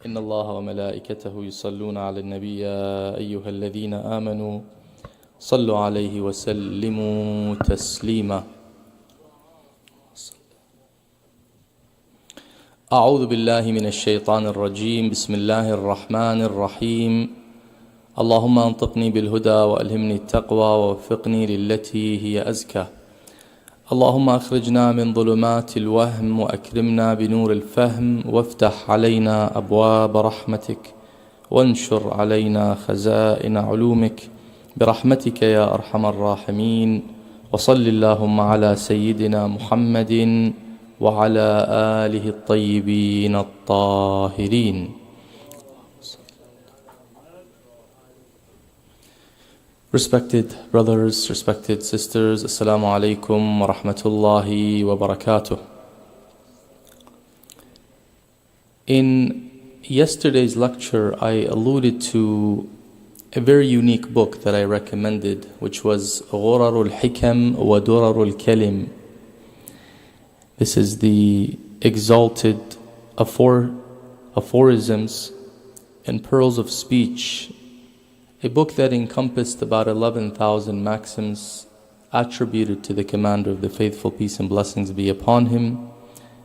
إن الله وملائكته يصلون على النبي يا أيها الذين آمنوا صلوا عليه وسلموا تسليما. أعوذ بالله من الشيطان الرجيم. بسم الله الرحمن الرحيم. اللهم انطقني بالهدى وألهمني التقوى ووفقني للتي هي أزكى. اللهم أخرجنا من ظلمات الوهم وأكرمنا بنور الفهم وافتح علينا أبواب رحمتك وانشر علينا خزائن علومك برحمتك يا أرحم الراحمين. وصل اللهم على سيدنا محمد وعلى آله الطيبين الطاهرين. Respected brothers, respected sisters, Assalamu alaikum wa rahmatullahi wa barakatuh. In yesterday's lecture, I alluded to a very unique book that I recommended, which was غرر الحكم ودرر الكلم. This is the exalted aphorisms and pearls of speech, a book that encompassed about 11,000 maxims attributed to the Commander of the Faithful, peace and blessings be upon him.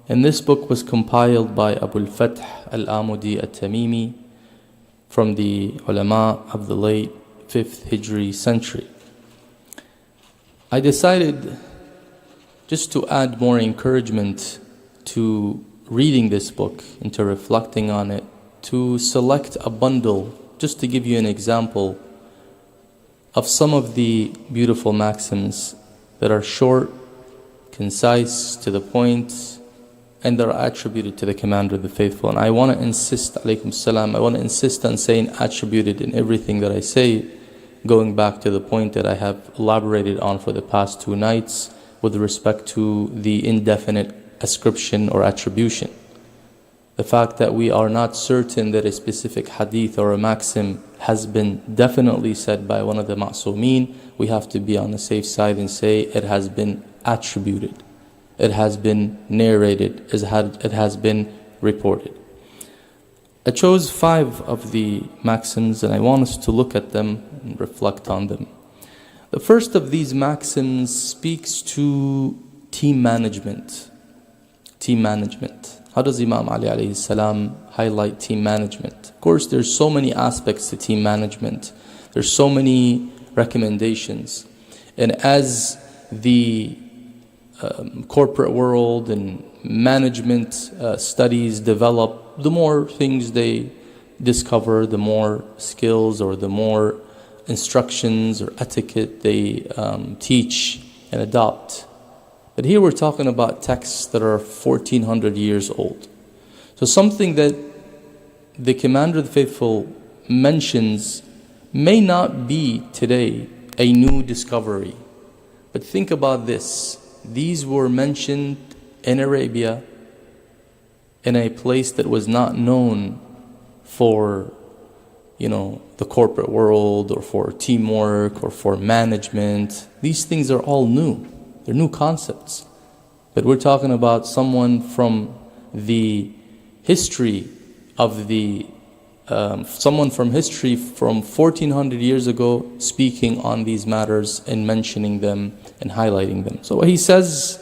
And this book was compiled by Abu al-Fath al-Amudi al-Tamimi from the ulama of the late 5th Hijri century. I decided just to add more encouragement to reading this book and to reflecting on it, to select a bundle, just to give you an example of some of the beautiful maxims that are short, concise, to the point, and that are attributed to the Commander of the Faithful. And I want to insist, alaykum salam, I want to insist on saying attributed in everything that I say, going back to the point that I have elaborated on for the past 2 nights with respect to the indefinite ascription or attribution. The fact that we are not certain that a specific hadith or a maxim has been definitely said by one of the ma'soomeen, we have to be on the safe side and say it has been attributed, it has been narrated, it has been reported. I chose 5 of the maxims and I want us to look at them and reflect on them. The first of these maxims speaks to team management. Team management. How does Imam Ali alayhi salam highlight team management? Of course, there's so many aspects to team management. There's so many recommendations. And as the corporate world and management studies develop, the more things they discover, the more skills or the more instructions or etiquette they teach and adopt. But here we're talking about texts that are 1400 years old. So something that the Commander of the Faithful mentions may not be today a new discovery. But think about this. These were mentioned in Arabia, in a place that was not known for, the corporate world or for teamwork or for management. These things are all new. They're new concepts. But we're talking about someone from the history of someone from history from 1400 years ago speaking on these matters and mentioning them and highlighting them. So he says,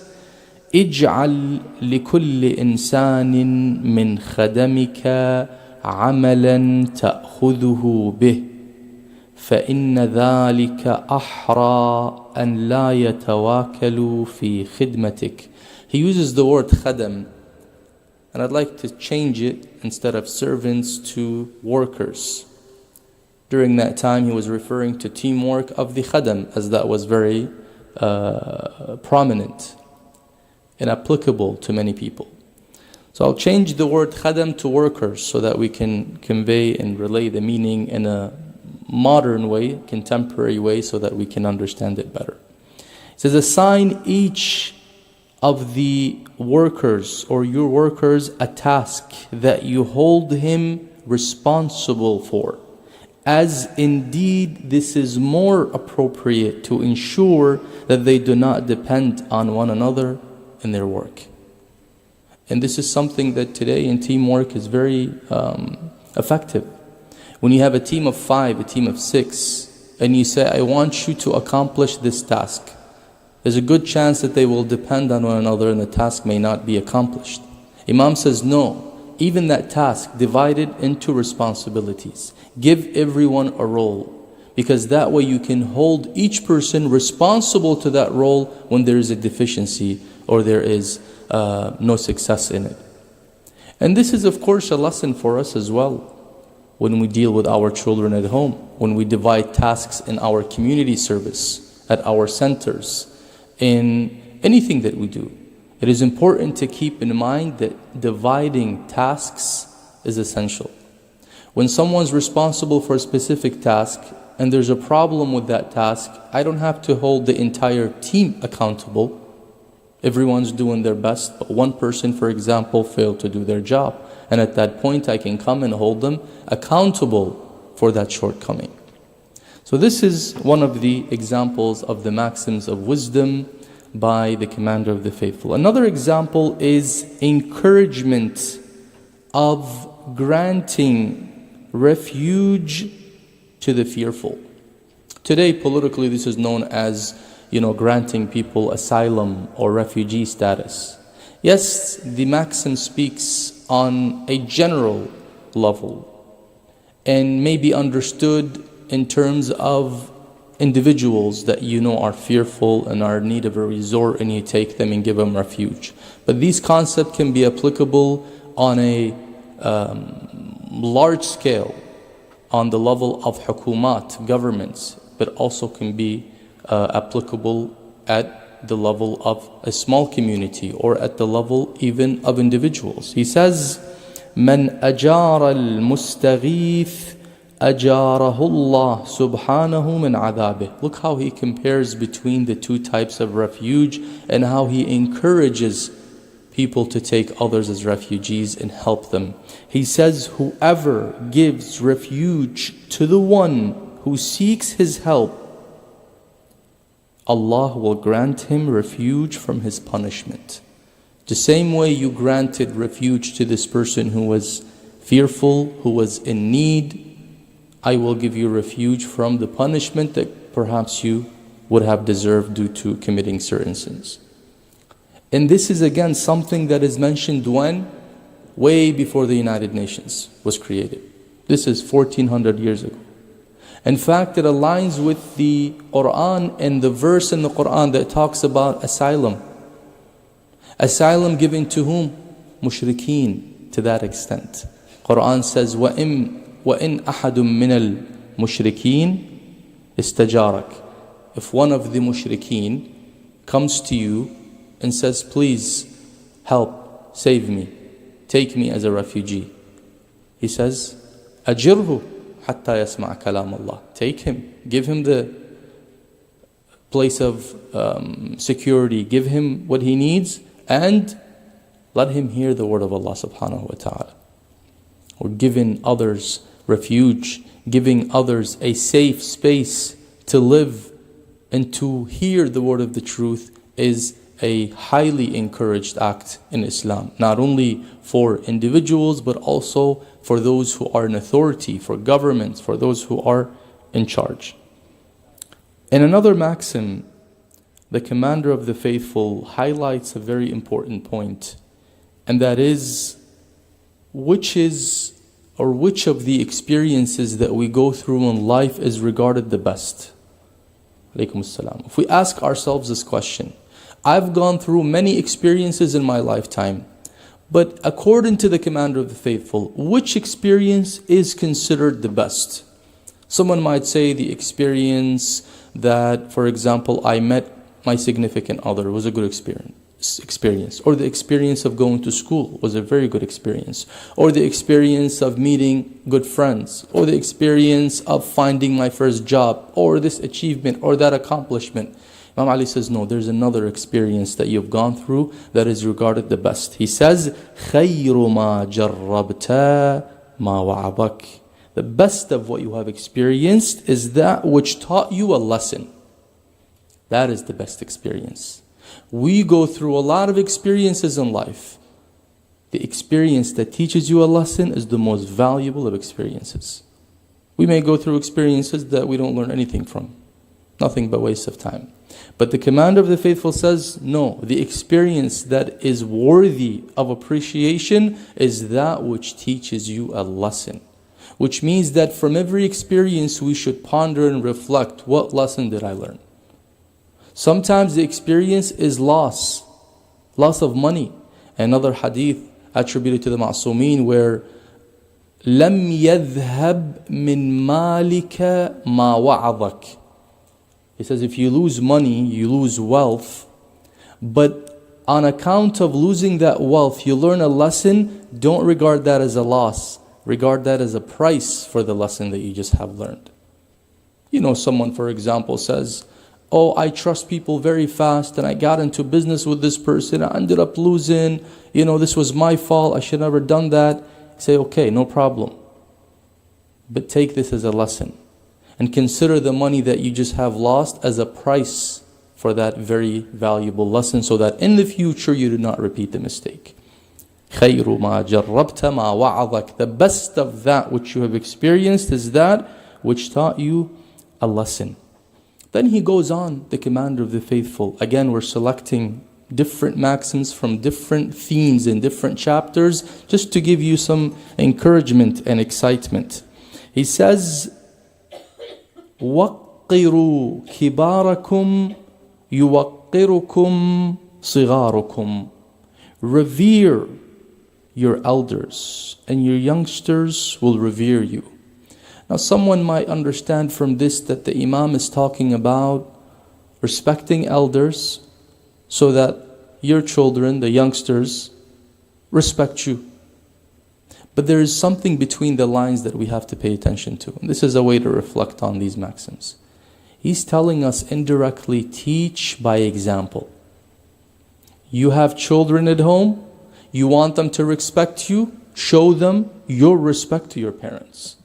اجعل لكل إنسان من خدمك عملا تأخذه به فإن ذلك أحرى أن لا يتواكلوا في خدمتك. He uses the word khadam, and I'd like to change it instead of servants to workers. During that time he was referring to teamwork of the khadam, as that was very prominent and applicable to many people. So I'll change the word khadam to workers so that we can convey and relay the meaning in a modern way, contemporary way, so that we can understand it better. It says, assign each of the workers or your workers a task that you hold him responsible for, as indeed this is more appropriate to ensure that they do not depend on one another in their work. And this is something that today in teamwork is very effective. When you have a team of 5, a team of 6, and you say, I want you to accomplish this task, there's a good chance that they will depend on one another and the task may not be accomplished. Imam says, no, even that task, divide it into responsibilities. Give everyone a role, because that way you can hold each person responsible to that role when there is a deficiency or there is no success in it. And this is of course a lesson for us as well when we deal with our children at home, when we divide tasks in our community service, at our centers, in anything that we do. It is important to keep in mind that dividing tasks is essential. When someone's responsible for a specific task and there's a problem with that task, I don't have to hold the entire team accountable. Everyone's doing their best, but one person, for example, failed to do their job. And at that point, I can come and hold them accountable for that shortcoming. So this is one of the examples of the maxims of wisdom by the Commander of the Faithful. Another example is encouragement of granting refuge to the fearful. Today, politically, this is known as, granting people asylum or refugee status. Yes, the maxim speaks on a general level and may be understood in terms of individuals that are fearful and are in need of a resort, and you take them and give them refuge. But these concepts can be applicable on a large scale, on the level of hukumat, governments, but also can be applicable at the level of a small community or at the level even of individuals. He says, "Man ajara al-mustaghith ajarahu Allah subhanahu min adabih." Look how he compares between the two types of refuge and how he encourages people to take others as refugees and help them. He says, whoever gives refuge to the one who seeks his help, Allah will grant him refuge from his punishment. The same way you granted refuge to this person who was fearful, who was in need, I will give you refuge from the punishment that perhaps you would have deserved due to committing certain sins. And this is again something that is mentioned when? Way before the United Nations was created. This is 1400 years ago. In fact, it aligns with the Quran and the verse in the Quran that talks about asylum. Asylum given to whom? Mushrikeen, to that extent. Quran says, وَإِن أَحَدٌ مِّنَ الْمُشْرِكِينَ اسْتَجَارَكَ. If one of the mushrikeen comes to you and says, please help, save me, take me as a refugee, he says, أَجِرْهُ حَتَّى يَسْمَعَ كَلَامَ اللَّهِ. Take him, give him the place of security, give him what he needs, and let him hear the word of Allah subhanahu wa ta'ala. Or giving others refuge, giving others a safe space to live and to hear the word of the truth is a highly encouraged act in Islam. Not only for individuals, but also for those who are in authority, for governments, for those who are in charge. In another maxim, the Commander of the Faithful highlights a very important point, and that is, which of the experiences that we go through in life is regarded the best? Alaykum as-salam. If we ask ourselves this question, I've gone through many experiences in my lifetime, but according to the Commander of the Faithful, which experience is considered the best? Someone might say the experience that, for example, I met my significant other was a good experience, or the experience of going to school was a very good experience, or the experience of meeting good friends, or the experience of finding my first job, or this achievement or that accomplishment. Imam Ali says, no, there's another experience that you've gone through that is regarded the best. He says, خَيْرُ مَا جَرَّبْتَ مَا وَعَبَكَ. The best of what you have experienced is that which taught you a lesson. That is the best experience. We go through a lot of experiences in life, the experience that teaches you a lesson is the most valuable of experiences. We may go through experiences that we don't learn anything from. Nothing but waste of time. But the Commander of the Faithful says, no, the experience that is worthy of appreciation is that which teaches you a lesson. Which means that from every experience we should ponder and reflect, what lesson did I learn? Sometimes the experience is loss of money. Another hadith attributed to the Ma'sumin where لَمْ يَذْهَبْ مِنْ مَالِكَ مَا وَعَظَكَ. He says if you lose money, you lose wealth, but on account of losing that wealth, you learn a lesson, don't regard that as a loss. Regard that as a price for the lesson that you just have learned. You know, someone, for example, says, oh, I trust people very fast and I got into business with this person, I ended up losing, this was my fault, I should never done that. Say, okay, no problem. But take this as a lesson. And consider the money that you just have lost as a price for that very valuable lesson, so that in the future you do not repeat the mistake. خَيْرُ مَا جَرَّبْتَ مَا وَعَظَكَ. The best of that which you have experienced is that which taught you a lesson. Then he goes on, the Commander of the Faithful. Again, we're selecting different maxims from different themes in different chapters, just to give you some encouragement and excitement. He says, وَقِّرُوا كِبَارَكُمْ يُوَقِّرُكُمْ صِغَارُكُمْ. Revere your elders, and your youngsters will revere you. Now someone might understand from this that the Imam is talking about respecting elders so that your children, the youngsters, respect you. But there is something between the lines that we have to pay attention to. And this is a way to reflect on these maxims. He's telling us indirectly, teach by example. You have children at home, you want them to respect you, show them your respect to your parents.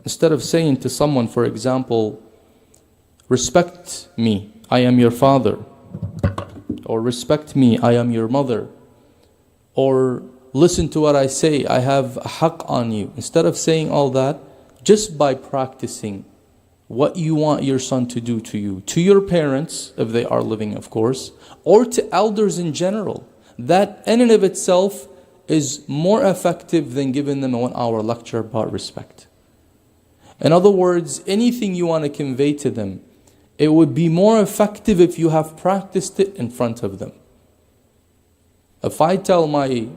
Instead of saying to someone, for example, respect me, I am your father. Or respect me, I am your mother. Or listen to what I say, I have a haqq on you. Instead of saying all that, just by practicing what you want your son to do to you, to your parents, if they are living of course, or to elders in general, that in and of itself is more effective than giving them a 1-hour lecture about respect. In other words, anything you want to convey to them, it would be more effective if you have practiced it in front of them. If I tell my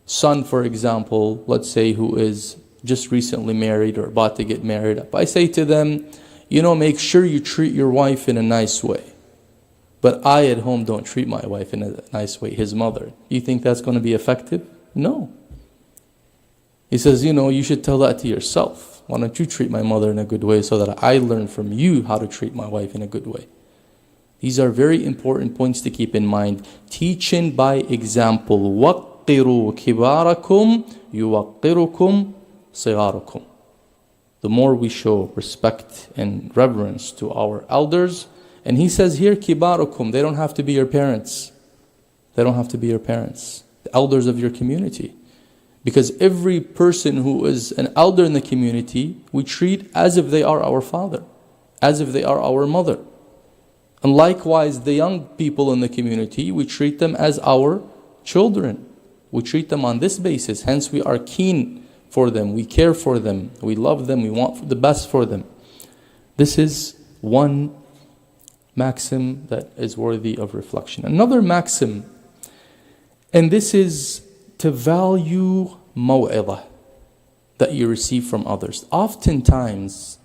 son, for example, let's say who is just recently married or about to get married, if I say to them, make sure you treat your wife in a nice way. But I at home don't treat my wife in a nice way, his mother. You think that's going to be effective? No. He says, you should tell that to yourself. Why don't you treat my mother in a good way so that I learn from you how to treat my wife in a good way? These are very important points to keep in mind. Teaching by example. وَقِّرُوا كِبَارَكُمْ يُوَقِّرُكُمْ صِغَارُكُمْ. The more we show respect and reverence to our elders, and he says here, kibarukum, they don't have to be your parents. They don't have to be your parents. The elders of your community. Because every person who is an elder in the community, we treat as if they are our father, as if they are our mother. And likewise, the young people in the community, we treat them as our children. We treat them on this basis. Hence, we are keen for them. We care for them. We love them. We want the best for them. This is one maxim that is worthy of reflection. Another maxim, and this is to value maw'idah that you receive from others. Oftentimes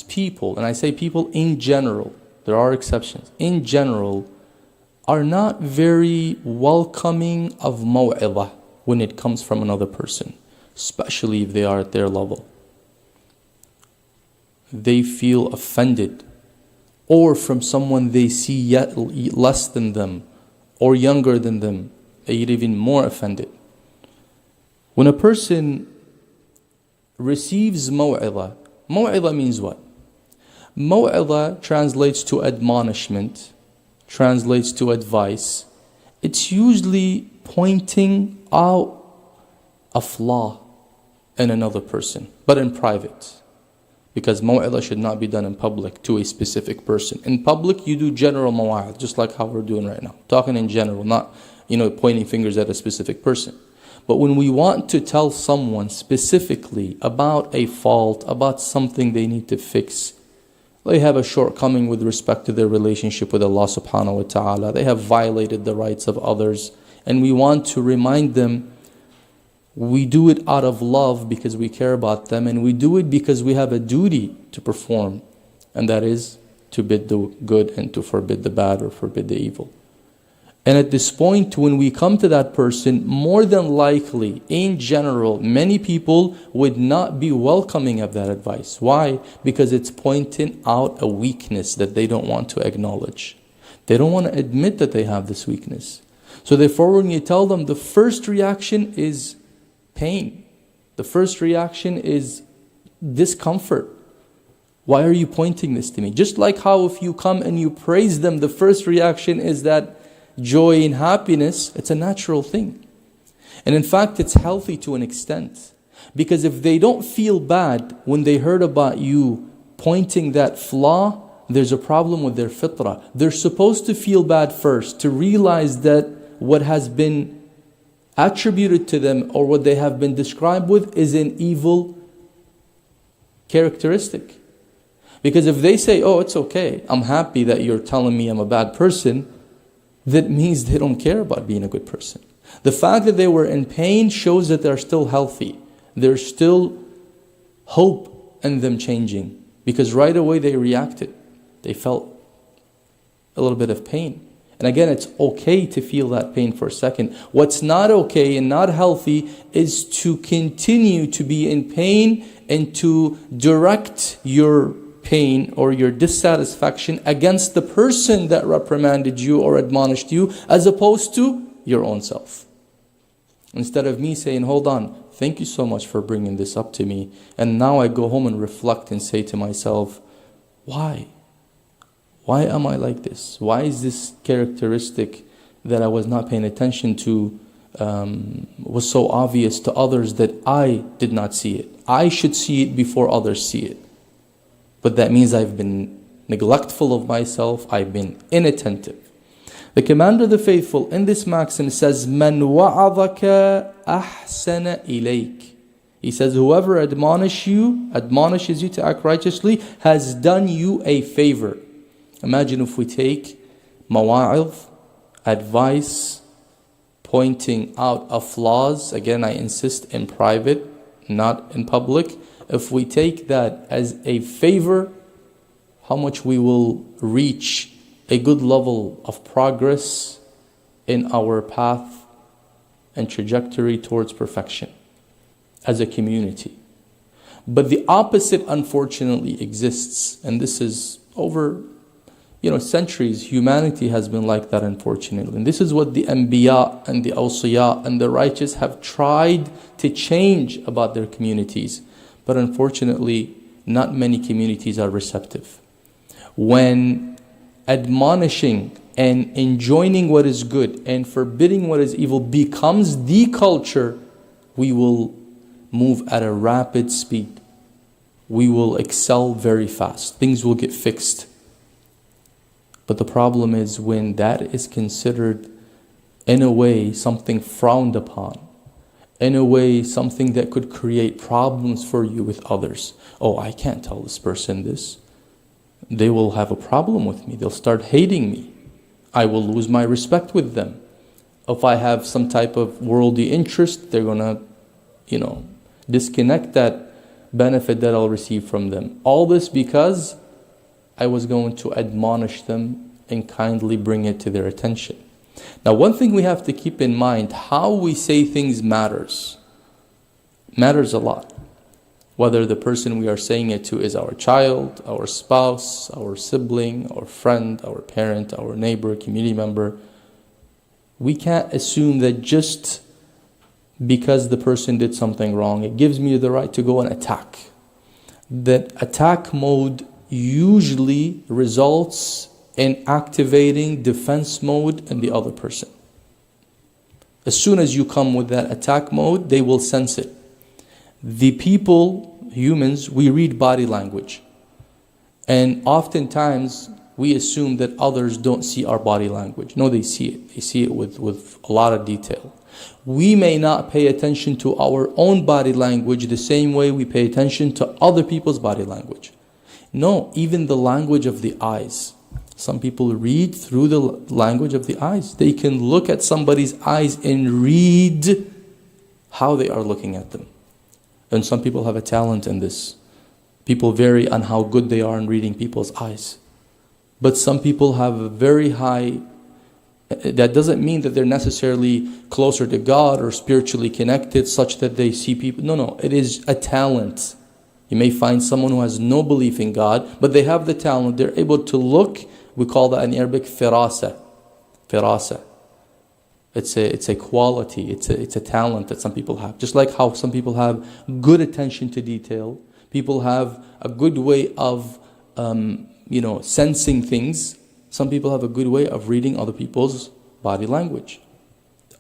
people, and I say people in general, there are exceptions, in general, are not very welcoming of maw'idah when it comes from another person, especially if they are at their level. They feel offended, or from someone they see yet less than them or younger than them, they get even more offended. When a person receives maw'idah, maw'idah means what? Maw'idah translates to admonishment, translates to advice, it's usually pointing out a flaw in another person, but in private. Because maw'idah should not be done in public to a specific person. In public, you do general mawa'id, just like how we're doing right now. Talking in general, not pointing fingers at a specific person. But when we want to tell someone specifically about a fault, about something they need to fix, they have a shortcoming with respect to their relationship with Allah subhanahu wa ta'ala, they have violated the rights of others, and we want to remind them, we do it out of love because we care about them, and we do it because we have a duty to perform, and that is to bid the good and to forbid the bad or forbid the evil. And at this point, when we come to that person, more than likely, in general, many people would not be welcoming of that advice. Why? Because it's pointing out a weakness that they don't want to acknowledge. They don't want to admit that they have this weakness. So therefore, when you tell them, the first reaction is pain. The first reaction is discomfort. Why are you pointing this to me? Just like how if you come and you praise them, the first reaction is that joy and happiness. It's a natural thing. And in fact, it's healthy to an extent. Because if they don't feel bad when they heard about you pointing that flaw, there's a problem with their fitrah. They're supposed to feel bad first, to realize that what has been attributed to them or what they have been described with is an evil characteristic. Because if they say, oh, it's okay, I'm happy that you're telling me I'm a bad person, that means they don't care about being a good person. The fact that they were in pain shows that they're still healthy. There's still hope in them changing. Because right away they reacted. They felt a little bit of pain. And again, it's okay to feel that pain for a second. What's not okay and not healthy is to continue to be in pain and to direct your pain or your dissatisfaction against the person that reprimanded you or admonished you, as opposed to your own self. Instead of me saying, hold on, thank you so much for bringing this up to me. And now I go home and reflect and say to myself, why? Why am I like this? Why is this characteristic that I was not paying attention to was so obvious to others that I did not see it? I should see it before others see it. But that means I've been neglectful of myself. I've been inattentive. The Commander of the Faithful in this maxim says, "Man wa'adhaka ahsana ilayk." He says, whoever admonishes you to act righteously, has done you a favor. Imagine if we take mawa'idh, advice, pointing out of flaws. Again, I insist, in private, not in public. If we take that as a favor, how much we will reach a good level of progress in our path and trajectory towards perfection as a community. But the opposite, unfortunately, exists, and this is over centuries. Humanity has been like that, unfortunately. And this is what the Anbiya and the Awsiya and the righteous have tried to change about their communities. But unfortunately, not many communities are receptive. When admonishing and enjoining what is good and forbidding what is evil becomes the culture, we will move at a rapid speed. We will excel very fast. Things will get fixed. But the problem is when that is considered, in a way, something frowned upon, in a way, something that could create problems for you with others. Oh, I can't tell this person this. They will have a problem with me. They'll start hating me. I will lose my respect with them. If I have some type of worldly interest, they're going to, disconnect that benefit that I'll receive from them. All this because I was going to admonish them and kindly bring it to their attention. Now, one thing we have to keep in mind, how we say things matters a lot. Whether the person we are saying it to is our child, our spouse, our sibling, our friend, our parent, our neighbor, community member. We can't assume that just because the person did something wrong, it gives me the right to go and attack. That attack mode usually results in activating defense mode in the other person. As soon as you come with that attack mode, they will sense it. The people, humans, we read body language. And oftentimes, we assume that others don't see our body language. No, they see it. They see it with a lot of detail. We may not pay attention to our own body language the same way we pay attention to other people's body language. No, even the language of the eyes. Some people read through the language of the eyes. They can look at somebody's eyes and read how they are looking at them. And some people have a talent in this. People vary on how good they are in reading people's eyes. But some people have a very high, that doesn't mean that they're necessarily closer to God or spiritually connected such that they see people. No, it is a talent. You may find someone who has no belief in God, but they have the talent. They're able to look, we call that in Arabic firasa. Firasa. It's a quality, it's a talent that some people have. Just like how some people have good attention to detail. People have a good way of sensing things. Some people have a good way of reading other people's body language.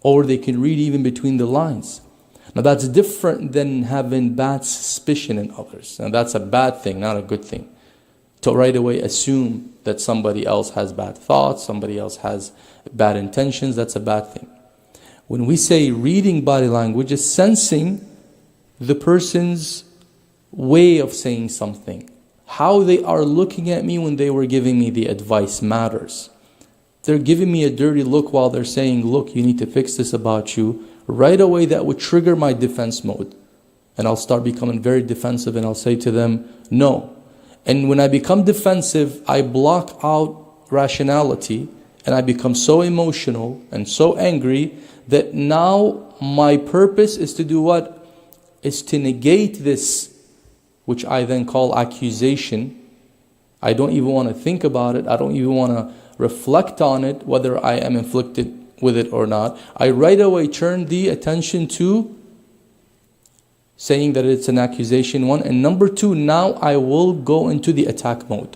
Or they can read even between the lines. Now that's different than having bad suspicion in others. And that's a bad thing, not a good thing. To right away assume that somebody else has bad thoughts, somebody else has bad intentions, that's a bad thing. When we say reading body language, is sensing the person's way of saying something. How they are looking at me when they were giving me the advice matters. They're giving me a dirty look while they're saying, look, you need to fix this about you. Right away that would trigger my defense mode. And I'll start becoming very defensive and I'll say to them, no. And when I become defensive, I block out rationality and I become so emotional and so angry that now my purpose is to do what? Is to negate this, which I then call accusation. I don't even want to think about it. I don't even want to reflect on it, whether I am inflicted with it or not. I right away turn the attention to saying that it's an accusation, one. And number two, now I will go into the attack mode.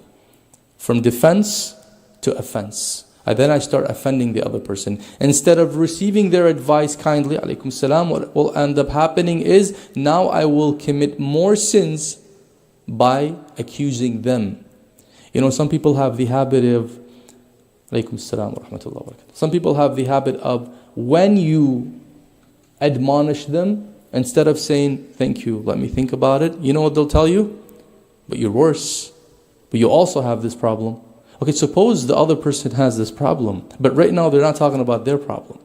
From defense to offense. Then I start offending the other person. Instead of receiving their advice kindly, alaykum salam, what will end up happening is, now I will commit more sins by accusing them. Some people have the habit of, alaykum salam wa rahmatullahi wa barakatuh. Some people have the habit of, when you admonish them, instead of saying, thank you, let me think about it, you know what they'll tell you? But you're worse. But you also have this problem. Okay, suppose the other person has this problem, but right now they're not talking about their problem.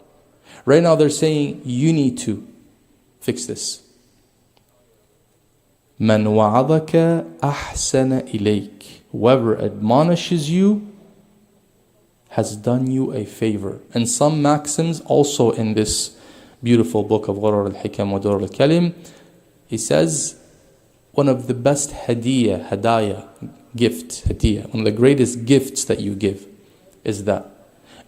Right now they're saying, you need to fix this. مَنْ وَعَظَكَ أَحْسَنَ إِلَيْكَ. Whoever admonishes you has done you a favor. And some maxims also in this beautiful book of Ghurar al-Hikam wa Dur al-Kalim, he says, one of the best hadaya, gift, hadiyah, one of the greatest gifts that you give is that.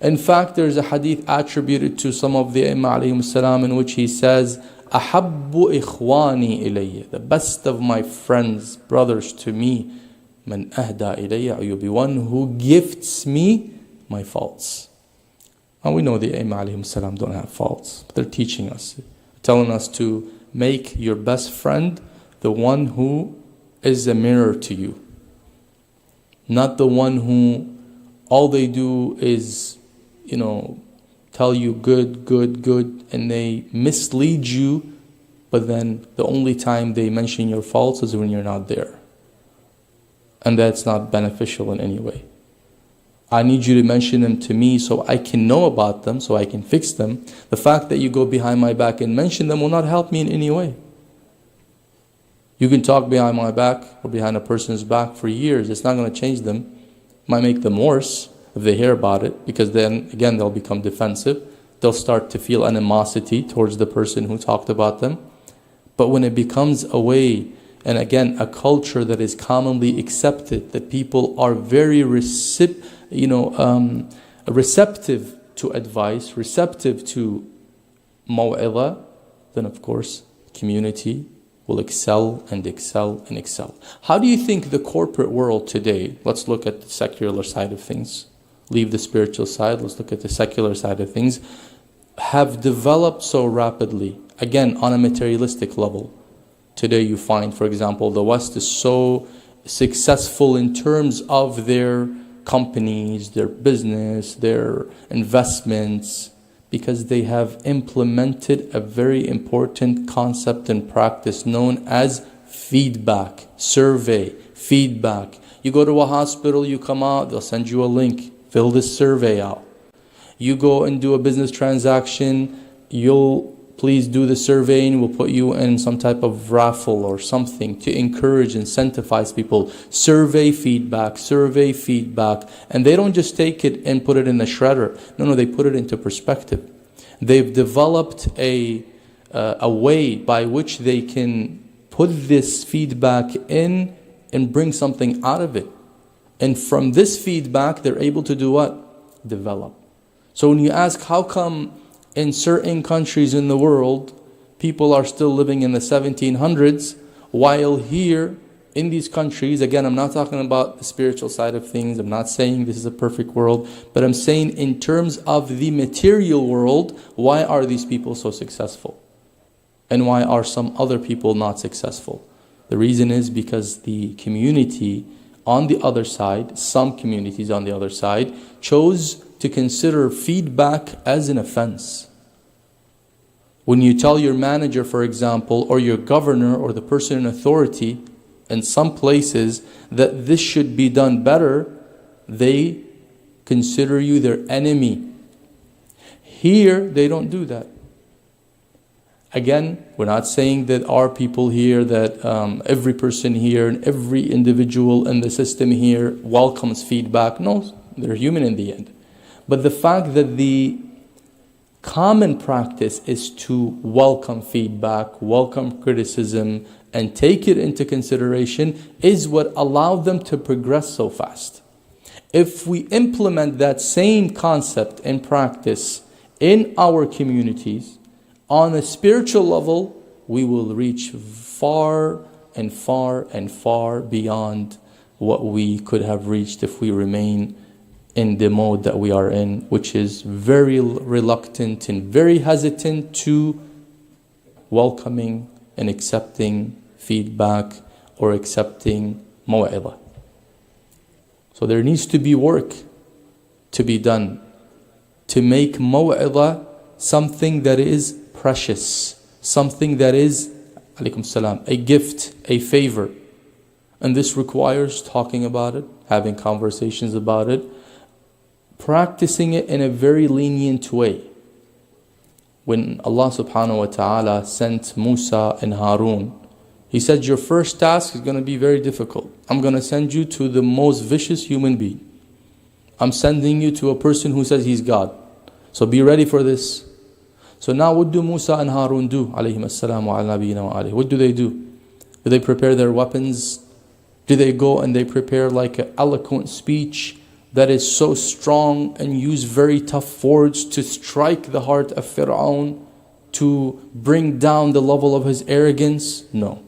In fact, there's a hadith attributed to some of the Imam alayhim salam in which he says, أَحَبُّ إِخْوَانِي إِلَيَّ. The best of my friends, brothers to me, مَنْ أَهْدَى إِلَيَّ أَيُّبِ. One who gifts me my faults. And we know the Imam alayhim salam don't have faults, but they're teaching us, telling us to make your best friend the one who is a mirror to you. Not the one who all they do is, tell you good, and they mislead you, but then the only time they mention your faults is when you're not there. And that's not beneficial in any way. I need you to mention them to me so I can know about them, so I can fix them. The fact that you go behind my back and mention them will not help me in any way. You can talk behind my back or behind a person's back for years. It's not going to change them. It might make them worse if they hear about it, because then again they'll become defensive. They'll start to feel animosity towards the person who talked about them. But when it becomes a way, and again a culture that is commonly accepted, that people are very receptive to advice, receptive to maw'idah, then of course community will excel and excel and excel. How do you think the corporate world today, let's look at the secular side of things, leave the spiritual side, let's look at the secular side of things. have developed so rapidly, again, on a materialistic level. Today you find, for example, the West is so successful in terms of their companies, their business, their investments, because they have implemented a very important concept and practice known as feedback, survey, feedback. You go to a hospital, you come out, they'll send you a link, fill this survey out. You go and do a business transaction, you'll please do the survey and we'll put you in some type of raffle or something to encourage, incentivize people. Survey feedback. And they don't just take it and put it in the shredder. No, they put it into perspective. They've developed a way by which they can put this feedback in and bring something out of it. And from this feedback, they're able to do what? Develop. So when you ask, how come in certain countries in the world, people are still living in the 1700s, while here in these countries, again, I'm not talking about the spiritual side of things, I'm not saying this is a perfect world, but I'm saying in terms of the material world, why are these people so successful? And why are some other people not successful? The reason is because the community on the other side, some communities on the other side, chose to consider feedback as an offense. When you tell your manager, for example, or your governor or the person in authority in some places that this should be done better, they consider you their enemy. Here, they don't do that. Again, we're not saying that our people here, that every person here and every individual in the system here welcomes feedback. No, they're human in the end. But the fact that the common practice is to welcome feedback, welcome criticism, and take it into consideration is what allowed them to progress so fast. If we implement that same concept and practice in our communities, on a spiritual level, we will reach far and far and far beyond what we could have reached if we remain in the mode that we are in, which is very reluctant and very hesitant to welcoming and accepting feedback or accepting maw'idah. So there needs to be work to be done to make maw'idah something that is precious, something that is, alaykum salam, a gift, a favor. And this requires talking about it, having conversations about it, practicing it in a very lenient way. When Allah subhanahu wa ta'ala sent Musa and Harun, He said, your first task is going to be very difficult. I'm going to send you to the most vicious human being. I'm sending you to a person who says he's God. So be ready for this. So now what do Musa and Harun do? Alayhim as-salam wa ala nabiyina wa alayhi. What do? Do they prepare their weapons? Do they go and they prepare like an eloquent speech that is so strong and use very tough words to strike the heart of Fir'aun, to bring down the level of his arrogance? No.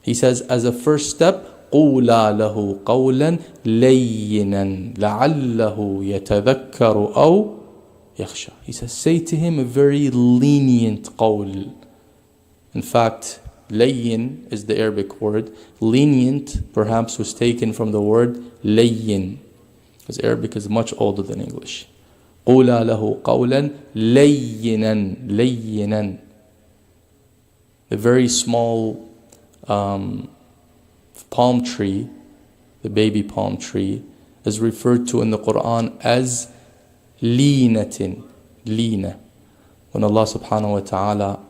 He says, as a first step, قُولَا لَهُ قَوْلًا لَيِّنًا لَعَلَّهُ يَتَذَكَّرُ أَوْ يَخْشَى. He says, say to him a very lenient qawl. In fact, layyin is the Arabic word. Lenient perhaps was taken from the word layyin, because Arabic is much older than English. قُولَا لَهُ قَوْلًا لَيِّنًا لَيِّنًا. The very small palm tree, the baby palm tree, is referred to in the Quran as leenatin, leena. When Allah subhanahu wa ta'ala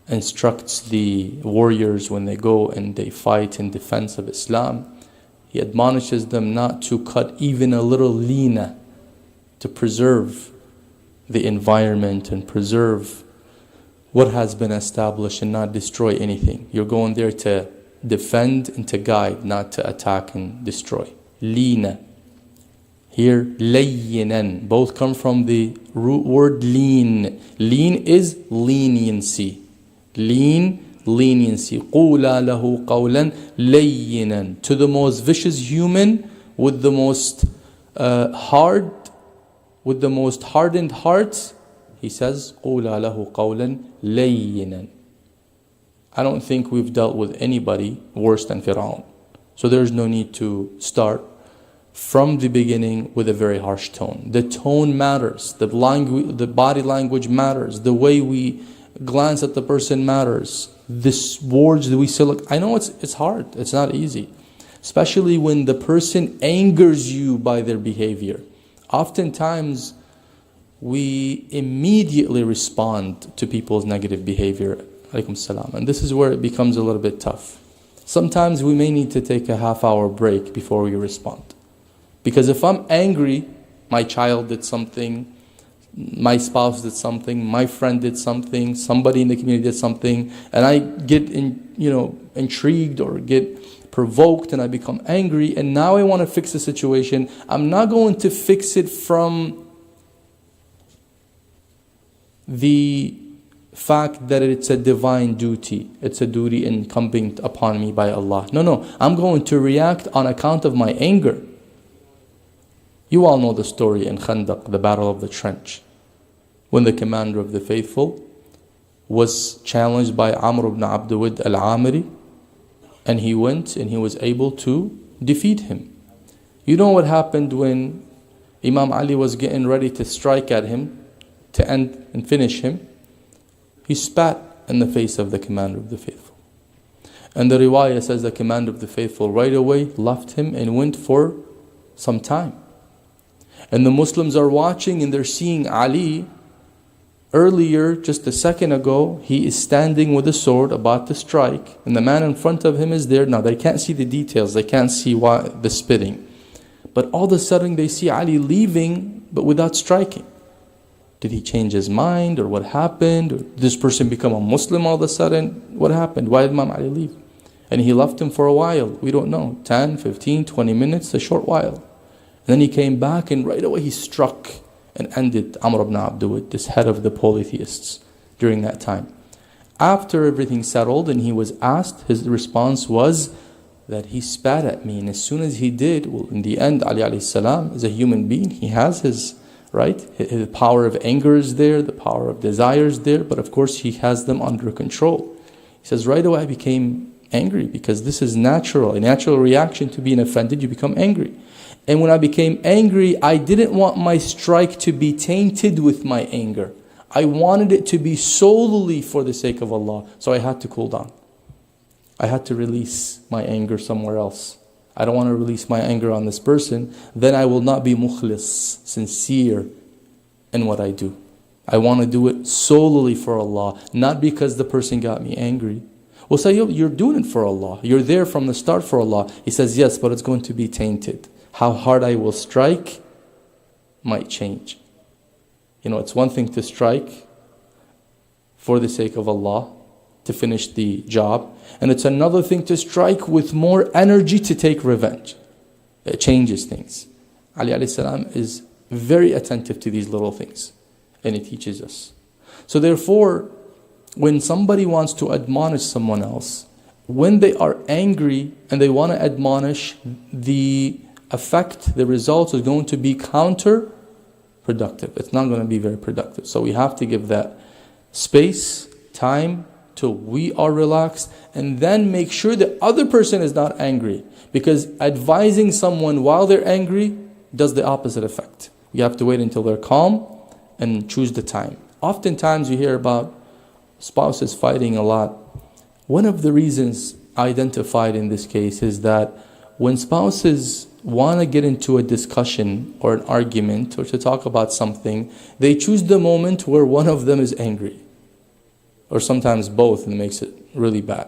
instructs the warriors when they go and they fight in defense of Islam, He admonishes them not to cut even a little leena, to preserve the environment and preserve what has been established and not destroy anything. You're going there to defend and to guide, not to attack and destroy. Leena. Here, layyinan. Both come from the root word lean. Lean is leniency. Lean, leniency. قُولَا لَهُ قَوْلًا لَيِّنًا. To the most vicious human with the most hardened hearts, He says, قُولَا لَهُ قَوْلًا لَيِّنًا. I don't think we've dealt with anybody worse than Fir'aun. So there's no need to start from the beginning with a very harsh tone. The tone matters. The body language matters. The way we glance at the person matters. The words that we select. I know it's hard. It's not easy. Especially when the person angers you by their behavior. Oftentimes, we immediately respond to people's negative behavior. Alaykum salam. And this is where it becomes a little bit tough. Sometimes we may need to take a half-hour break before we respond. Because if I'm angry, my child did something, my spouse did something, my friend did something, somebody in the community did something, and I get intrigued or get provoked and I become angry, and now I want to fix the situation, I'm not going to fix it from the fact that it's a divine duty. It's a duty incumbent upon me by Allah. No. I'm going to react on account of my anger. You all know the story in Khandaq, the Battle of the Trench, when the commander of the faithful was challenged by Amr ibn Abdul al-Amiri, and he went and he was able to defeat him. You know what happened when Imam Ali was getting ready to strike at him to end and finish him? He spat in the face of the commander of the faithful. And the riwayah says the commander of the faithful right away left him and went for some time. And the Muslims are watching and they're seeing Ali. Earlier, just a second ago, he is standing with a sword about to strike, and the man in front of him is there. Now they can't see the details, they can't see the spitting. But all of a sudden they see Ali leaving, but without striking. Did he change his mind, or what happened? Or did this person become a Muslim all of a sudden? What happened? Why did Imam Ali leave? And he left him for a while. We don't know, 10, 15, 20 minutes, a short while. And then he came back and right away he struck and ended Amr ibn Abdul, this head of the polytheists during that time. After everything settled and he was asked, his response was that he spat at me. And as soon as he did, well, in the end, Ali alayhi salam is a human being. He has his his power of anger is there, the power of desire is there, but of course he has them under control. He says, right away I became angry because this is natural, a natural reaction to being offended, you become angry. And when I became angry, I didn't want my strike to be tainted with my anger. I wanted it to be solely for the sake of Allah. So I had to cool down. I had to release my anger somewhere else. I don't want to release my anger on this person. Then I will not be mukhlis, sincere in what I do. I want to do it solely for Allah, not because the person got me angry. We'll say, you're doing it for Allah. You're there from the start for Allah. He says, yes, but it's going to be tainted. How hard I will strike might change. It's one thing to strike for the sake of Allah, to finish the job. And it's another thing to strike with more energy to take revenge. It changes things. Ali alayhi salam is very attentive to these little things. And he teaches us. So therefore, when somebody wants to admonish someone else, when they are angry and they want to admonish, the effect, the result is going to be counterproductive. It's not going to be very productive. So we have to give that space, time, till we are relaxed, and then make sure the other person is not angry. Because advising someone while they're angry does the opposite effect. You have to wait until they're calm and choose the time. Oftentimes you hear about spouses fighting a lot. One of the reasons identified in this case is that when spouses want to get into a discussion or an argument or to talk about something, they choose the moment where one of them is angry. Or sometimes both, and it makes it really bad.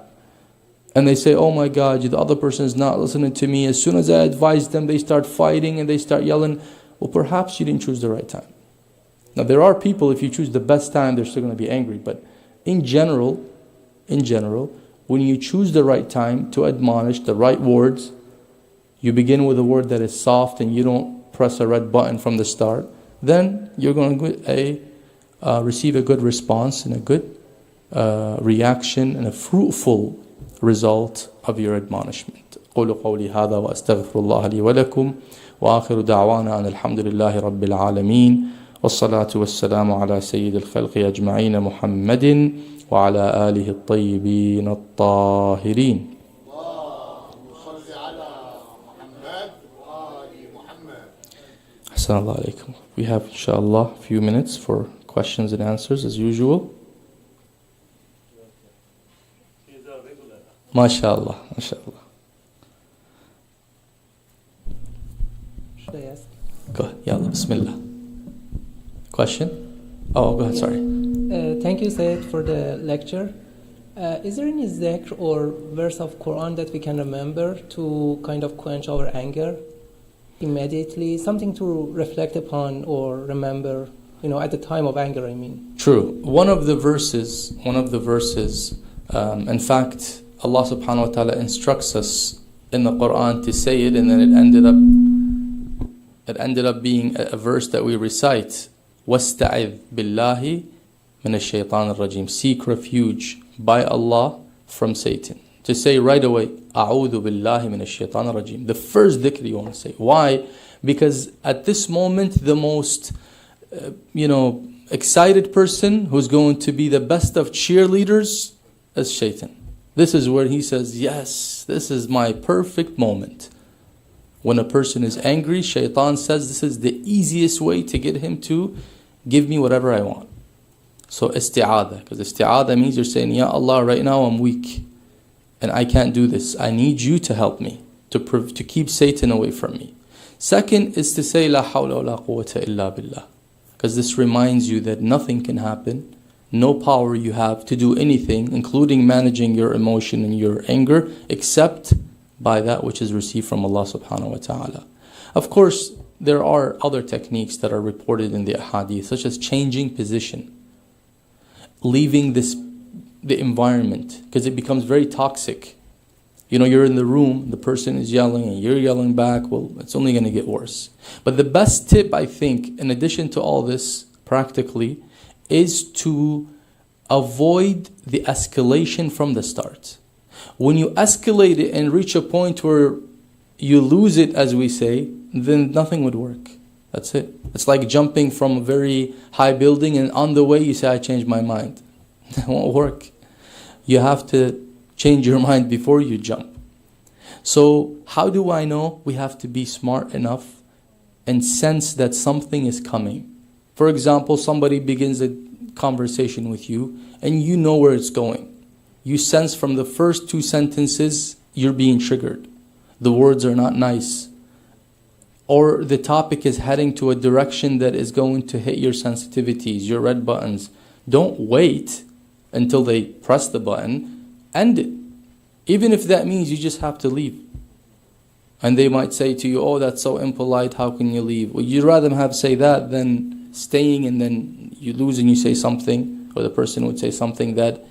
And they say, oh my God, the other person is not listening to me. As soon as I advise them, they start fighting and they start yelling. Well, perhaps you didn't choose the right time. Now there are people, if you choose the best time, they're still going to be angry. But in general, when you choose the right time to admonish, the right words, you begin with a word that is soft and you don't press a red button from the start, then you're going to receive a good response and a good reaction and a fruitful result of your admonishment. قولوا قولي هذا وأستغفر الله لي ولكم وآخر دعوانا أن الحمد لله رب العالمين والصلاة والسلام على سيد الخلق أجمعين محمد وعلى آله الطيبين الطاهرين. Assalamu alaikum. We have, inshallah, a few minutes for questions and answers as usual. MashaAllah, MashaAllah. Should I ask? Go ahead. Yalla, Bismillah. Question? Oh, go ahead, sorry. Thank you, Sayyid, for the lecture. Is there any zikr or verse of Quran that we can remember to kind of quench our anger immediately? Something to reflect upon or remember, at the time of anger, I mean. True. One of the verses, in fact, Allah subhanahu wa ta'ala instructs us in the Quran to say it, and then it ended up being a verse that we recite. وَاسْتَعِذْ بِاللَّهِ مِنَ الشَّيْطَانِ الرَّجِيمِ. Seek refuge by Allah from Satan. To say right away, أَعُوذُ بِاللَّهِ مِنَ الشَّيْطَانِ الرَّجِيمِ. The first dhikr you want to say. Why? Because at this moment, the most, excited person who's going to be the best of cheerleaders is Shaitan. This is where he says, yes, this is my perfect moment. When a person is angry, Shaitan says this is the easiest way to get him to give me whatever I want. So isti'adah, because isti'adah means you're saying, Ya Allah, right now I'm weak and I can't do this. I need you to help me, to keep Satan away from me. Second is to say, La hawla wa la quwwata illa billah, because this reminds you that nothing can happen, no power you have to do anything, including managing your emotion and your anger, except by that which is received from Allah subhanahu wa ta'ala. Of course, there are other techniques that are reported in the ahadith, such as changing position, leaving the environment, because it becomes very toxic. You're in the room, the person is yelling and you're yelling back, well, it's only going to get worse. But the best tip, I think, in addition to all this, practically, is to avoid the escalation from the start. When you escalate it and reach a point where you lose it, as we say, then nothing would work. That's it. It's like jumping from a very high building and on the way you say, I changed my mind. It won't work. You have to change your mind before you jump. So how do I know? We have to be smart enough and sense that something is coming. For example, somebody begins a conversation with you and you know where it's going. You sense from the first two sentences you're being triggered. The words are not nice. Or the topic is heading to a direction that is going to hit your sensitivities, your red buttons. Don't wait until they press the button. End it. Even if that means you just have to leave. And they might say to you, oh, that's so impolite, how can you leave? Well, you'd rather have say that than staying and then you lose and you say something, or the person would say something that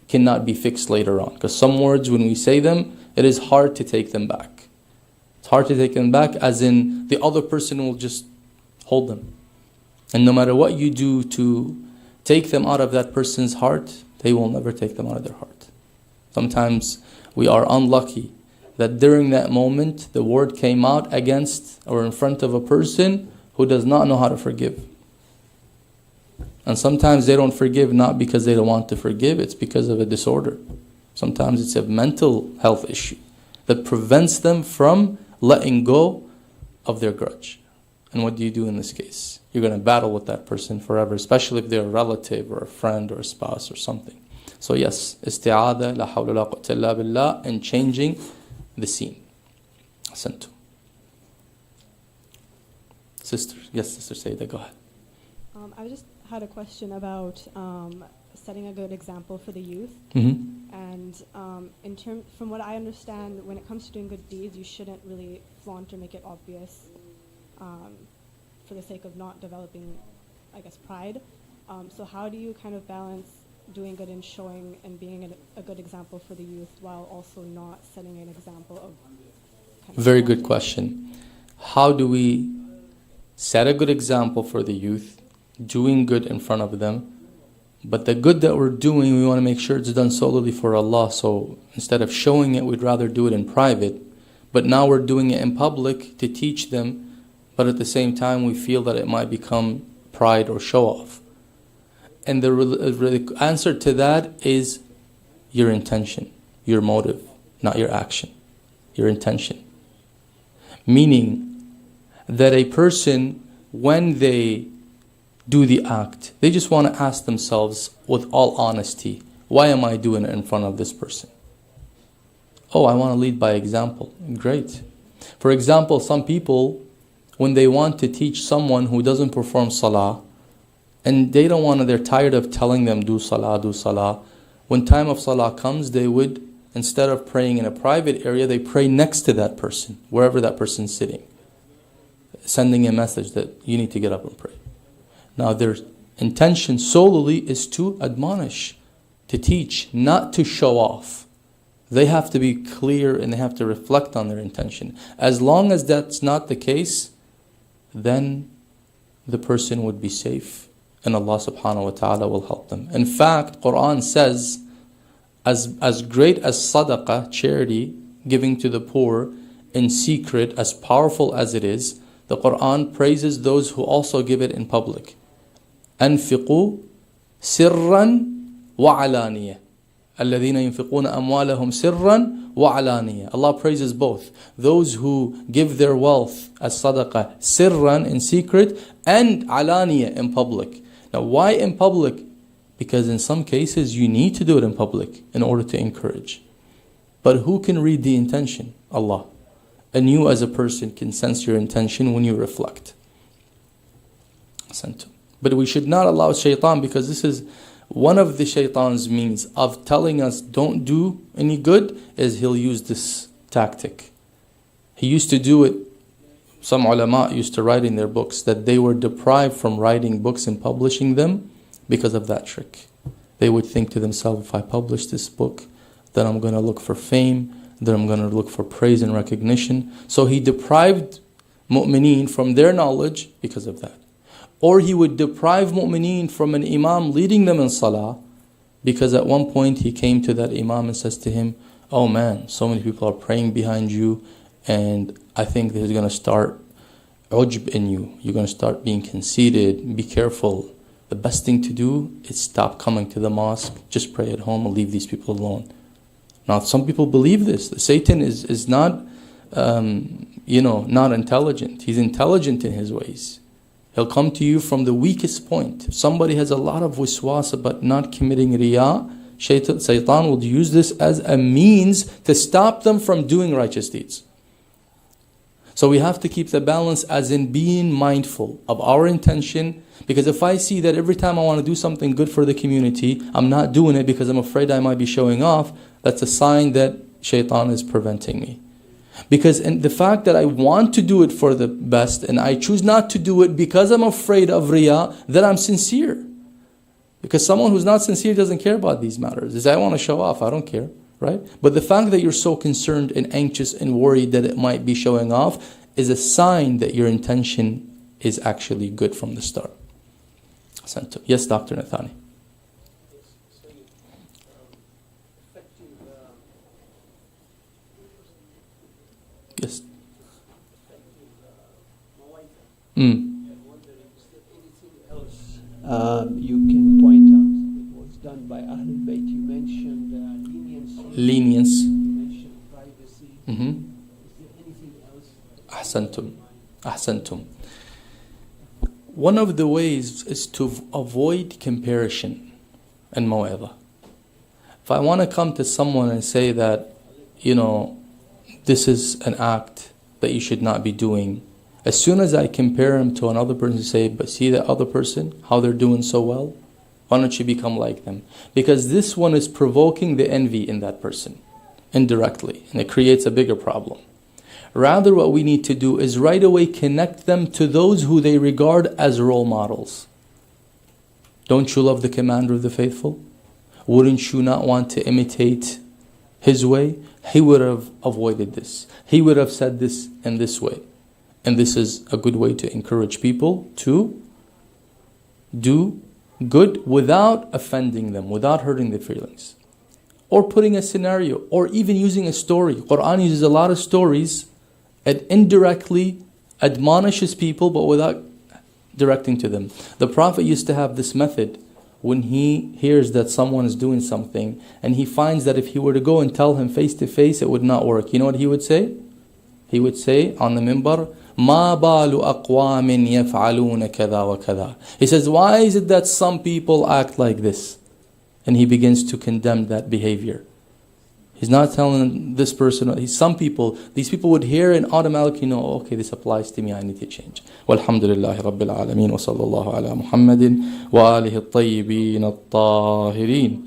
cannot be fixed later on. Because some words, when we say them, it is hard to take them back. It's hard to take them back, as in the other person will just hold them. And no matter what you do to take them out of that person's heart, they will never take them out of their heart. Sometimes we are unlucky that during that moment, the word came out against or in front of a person who does not know how to forgive. And sometimes they don't forgive not because they don't want to forgive, it's because of a disorder. Sometimes it's a mental health issue that prevents them from letting go of their grudge. And what do you do in this case? You're going to battle with that person forever, especially if they're a relative or a friend or a spouse or something. So yes, isti'adah, la hawla la quwwata illa billah, and changing the scene. Ahsantu. Sister, yes, Sister Sayyidah, go ahead. I just had a question about setting a good example for the youth. Mm-hmm. And from what I understand, when it comes to doing good deeds, you shouldn't really flaunt or make it obvious for the sake of not developing, I guess, pride. So how do you kind of balance doing good and showing and being a good example for the youth while also not setting an example of... Very good question. How do we set a good example for the youth, doing good in front of them, but the good that we're doing, we want to make sure it's done solely for Allah. So instead of showing it, we'd rather do it in private. But now we're doing it in public to teach them. but at the same time we feel that it might become pride or show off. And the answer to that is your intention, your motive, not your action, your intention. Meaning that a person, when they do the act, they just want to ask themselves with all honesty, why am I doing it in front of this person? Oh, I want to lead by example. Great. For example, some people, when they want to teach someone who doesn't perform salah, and they don't want to, they're tired of telling them, do salah. When time of salah comes, they would, instead of praying in a private area, they pray next to that person, wherever that person's sitting, sending a message that you need to get up and pray. Now their intention solely is to admonish, to teach, not to show off. They have to be clear and they have to reflect on their intention. As long as that's not the case, then the person would be safe and Allah subhanahu wa ta'ala will help them. In fact, Quran says, as great as sadaqah, charity, giving to the poor in secret, as powerful as it is, the Quran praises those who also give it in public. أنفقوا سرا وعلانية الذين ينفقون أموالهم سرا وعلانية. Allah praises both. Those who give their wealth as sadaqah, sirran, in secret, and alaniya, in public. Now why in public? Because in some cases you need to do it in public in order to encourage. But who can read the intention? Allah. And you as a person can sense your intention when you reflect. But we should not allow shaitan, because this is one of the shaitan's means of telling us don't do any good, is he'll use this tactic. He used to do it. Some ulama used to write in their books that they were deprived from writing books and publishing them because of that trick. They would think to themselves, if I publish this book, then I'm going to look for fame, then I'm going to look for praise and recognition. So he deprived mu'mineen from their knowledge because of that. Or he would deprive mu'mineen from an imam leading them in salah, because at one point he came to that imam and says to him, oh man, so many people are praying behind you, and I think this is going to start ujb in you. You're going to start being conceited. Be careful. The best thing to do is stop coming to the mosque. Just pray at home and leave these people alone. Now some people believe this. Satan is not, not intelligent. He's intelligent in his ways. He'll come to you from the weakest point. If somebody has a lot of wiswas but not committing riyah, Shaitan will use this as a means to stop them from doing righteous deeds. So we have to keep the balance, as in being mindful of our intention. Because if I see that every time I want to do something good for the community, I'm not doing it because I'm afraid I might be showing off, that's a sign that Shaitan is preventing me. Because the fact that I want to do it for the best and I choose not to do it because I'm afraid of riyah, then I'm sincere. Because someone who's not sincere doesn't care about these matters. They say, I want to show off, I don't care. Right? But the fact that you're so concerned and anxious and worried that it might be showing off is a sign that your intention is actually good from the start. Yes, Dr. Nathani. Yes. You can point out it was done by Ahlul Bayt. You mentioned lenience. You mentioned privacy. Is there anything else? Ahsantum. One of the ways is to avoid comparison and maw'idha. If I want to come to someone and say that, this is an act that you should not be doing, as soon as I compare him to another person, say, but see that other person, how they're doing so well, why don't you become like them? Because this one is provoking the envy in that person indirectly, and it creates a bigger problem. Rather, what we need to do is right away connect them to those who they regard as role models. Don't you love the commander of the faithful? Wouldn't you not want to imitate his way? He would have avoided this. He would have said this in this way. And this is a good way to encourage people to do good without offending them, without hurting their feelings. Or putting a scenario, or even using a story. Quran uses a lot of stories and indirectly admonishes people but without directing to them. The Prophet used to have this method when he hears that someone is doing something and he finds that if he were to go and tell him face to face, it would not work. You know what he would say? He would say on the minbar, ما بال أقوام يفعلون كذا وكذا. He says, why is it that some people act like this? And he begins to condemn that behavior. He's not telling this person, some people, these people would hear and automatically know, okay, this applies to me, I need to change. Walhamdulillahi Rabbil Alameen wa sallallahu ala Muhammadin wa alihi at-tayyibin at-tahirin.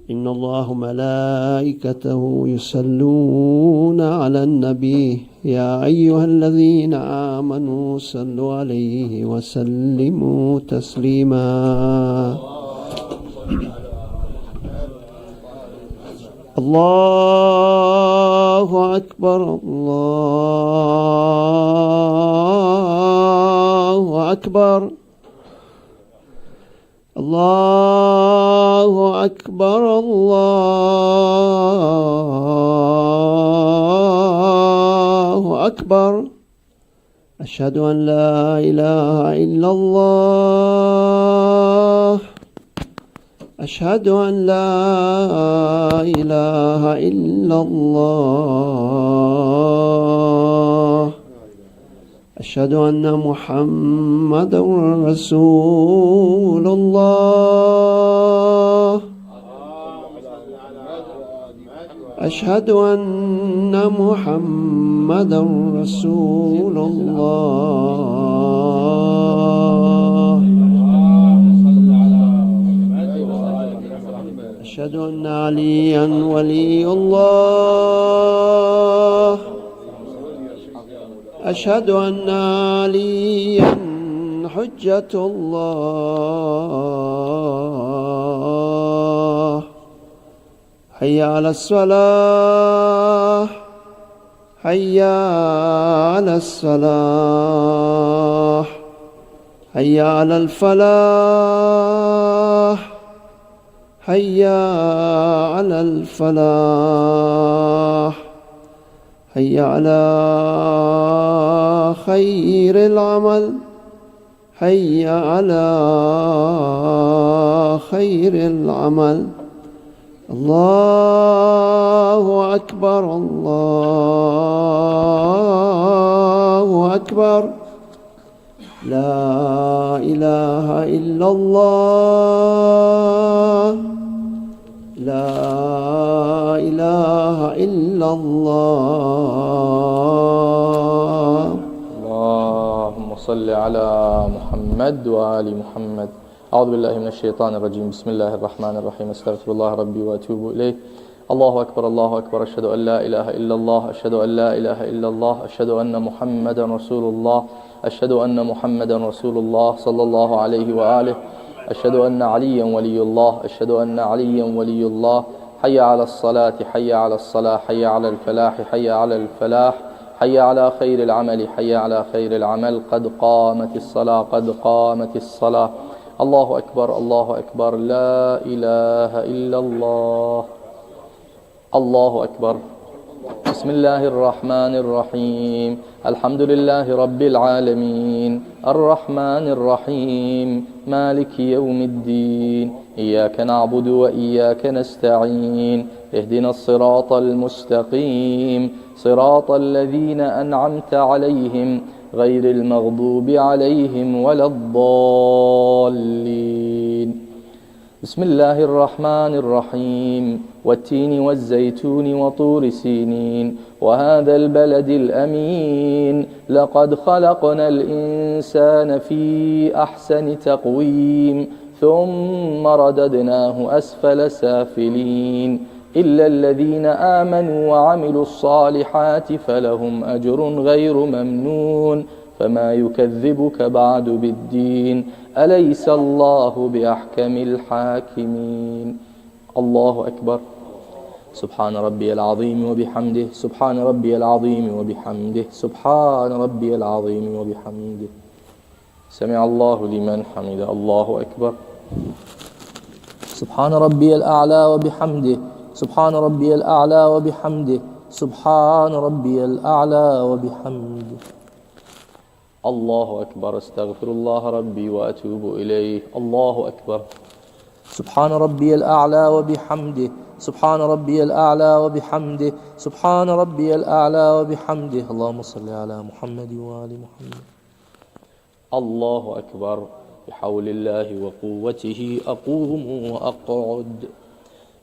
إن الله ملائكته يصلون على النبي يا أيها الذين آمنوا صلوا عليه وسلموا تسليما الله أكبر الله أكبر الله أكبر الله أكبر أشهد أن لا إله إلا الله أشهد أن لا إله إلا الله أشهد أن محمدا رسول الله أشهد أن محمدا رسول الله أشهد أن عليا ولي الله أشهد أن عليا حجة الله حي على الصلاة حي على الصلاة حي على الفلاح حي على الفلاح حي على خير العمل حي على خير العمل الله أكبر الله أكبر لا إله إلا الله لا إله إلا الله اللهم صل على محمد وآل محمد. أعوذ بالله من الشيطان الرجيم. بسم الله الرحمن الرحيم. استغفر الله ربي وأتوب إليه. الله أكبر الله أكبر. أشهد أن لا إله إلا الله أشهد أن لا إله إلا الله أشهد أن محمدا رسول الله أشهد أن محمدا رسول الله صلى الله عليه وآله. أشهد أن عليا ولي الله أشهد أن عليا ولي الله. حي على الصلاة حي على الصلاة حي على الفلاح حي على الفلاح حي على خير العمل حي على خير العمل. قد قامت الصلاة قد قامت الصلاة. الله أكبر الله أكبر. لا إله إلا الله. الله أكبر. بسم الله الرحمن الرحيم. الحمد لله رب العالمين الرحمن الرحيم مالك يوم الدين. إياك نعبد وإياك نستعين. اهدنا الصراط المستقيم صراط الذين أنعمت عليهم غير المغضوب عليهم ولا الضالين. بسم الله الرحمن الرحيم. والتين والزيتون وطور سينين وهذا البلد الأمين. لقد خلقنا الإنسان في أحسن تقويم ثم رددناه أسفل سافلين إلا الذين آمنوا وعملوا الصالحات فلهم أجر غير ممنون فما يكذبك بعد بالدين أليس الله بأحكم الحاكمين. الله أكبر. سبحان ربي العظيم وبحمده، سبحان ربي العظيم وبحمده، سبحان ربي العظيم وبحمده. سمع الله لمن حمده. الله أكبر. سبحان ربي الأعلى وبحمده، سبحان ربي الأعلى وبحمده، سبحان ربي الأعلى وبحمده. الله أكبر. استغفر الله ربي وأتوب إليه. الله أكبر. سبحان ربي الأعلى وبحمده، سبحان ربي الأعلى وبحمده، سبحان ربي الأعلى وبحمده. اللهم صل على محمد وآل محمد. الله أكبر. بحول الله وقوته أقوم وأقعد.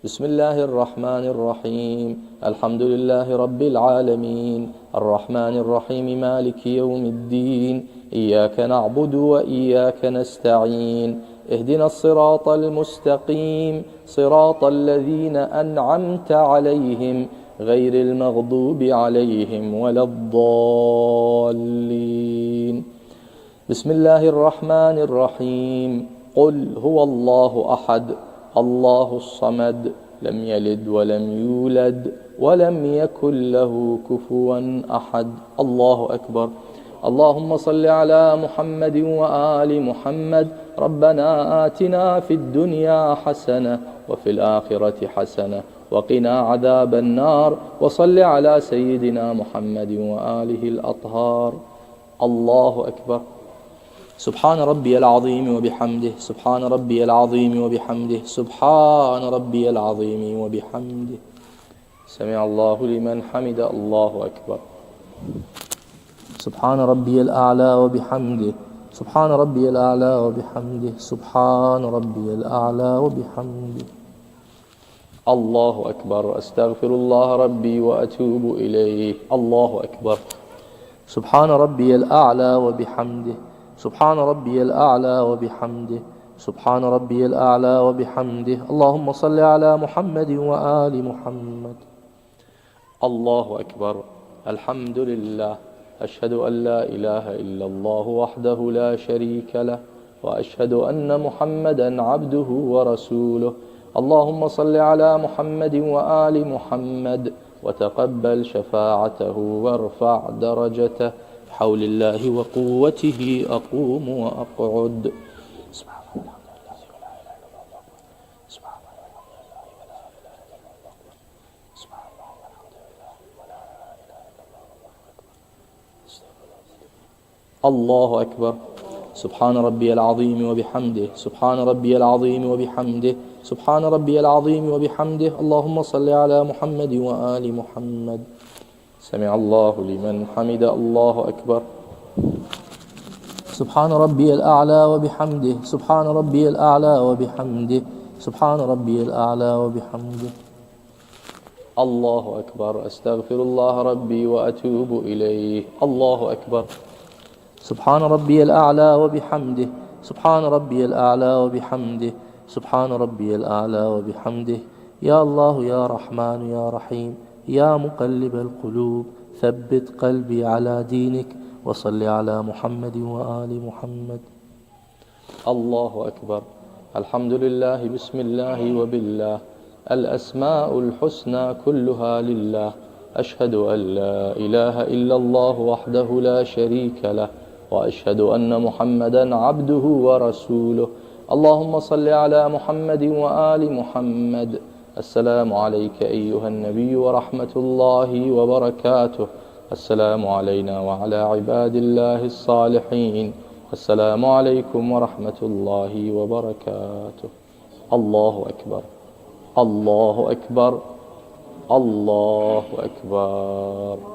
بسم الله الرحمن الرحيم. الحمد لله رب العالمين، الرحمن الرحيم، مالك يوم الدين. إياك نعبد وإياك نستعين. اهدنا الصراط المستقيم، صراط الذين أنعمت عليهم غير المغضوب عليهم ولا الضالين. بسم الله الرحمن الرحيم. قل هو الله أحد الله الصمد لم يلد ولم يولد ولم يكن له كفوا أحد. الله أكبر. اللهم صل على محمد وآل محمد. ربنا آتنا في الدنيا حسنة وفي الآخرة حسنة وقنا عذاب النار. وصل على سيدنا محمد وآله الأطهار. الله أكبر. سبحان ربي العظيم وبحمده، سبحان ربي العظيم وبحمده، سبحان ربي العظيم وبحمده. سمع الله لمن حمد. الله أكبر. سبحان ربي الأعلى وبحمده، سبحان ربي الأعلى وبحمده، سبحان ربي الأعلى وبحمده. الله أكبر. أستغفر الله ربي وأتوب إليه. الله أكبر. سبحان ربي الأعلى وبحمده، سبحان ربي الأعلى وبحمده، سبحان ربي الأعلى وبحمده. اللهم صل على محمد وآل محمد. الله أكبر. الحمد لله. أشهد أن لا إله إلا الله وحده لا شريك له، وأشهد أن محمدا عبده ورسوله. اللهم صل على محمد وآل محمد وتقبل شفاعته وارفع درجته. بحول الله وقوته أقوم وأقعد. الله أكبر. سبحان ربي العظيم وبحمده، سبحان ربي العظيم وبحمده، سبحان ربي العظيم وبحمده. اللهم صل على محمد وآل محمد. سمع الله لمن حمد. الله أكبر. سبحان ربي الأعلى وبحمده، سبحان ربي الأعلى وبحمده، سبحان ربي الأعلى وبحمده. الله أكبر. أستغفر الله ربي وأتوب إليه. الله أكبر. سبحان ربي الأعلى وبحمده، سبحان ربي الأعلى وبحمده، سبحان ربي الأعلى وبحمده. يا الله يا رحمن يا رحيم يا مقلب القلوب ثبت قلبي على دينك. وصل على محمد وآل محمد. الله أكبر. الحمد لله، بسم الله وبالله، الأسماء الحسنى كلها لله. أشهد أن لا إله إلا الله وحده لا شريك له، وأشهد أن محمدا عبده ورسوله. اللهم صل على محمد وآل محمد. السلام عليك أيها النبي ورحمة الله وبركاته. السلام علينا وعلى عباد الله الصالحين. السلام عليكم ورحمة الله وبركاته. الله أكبر. الله أكبر. الله أكبر.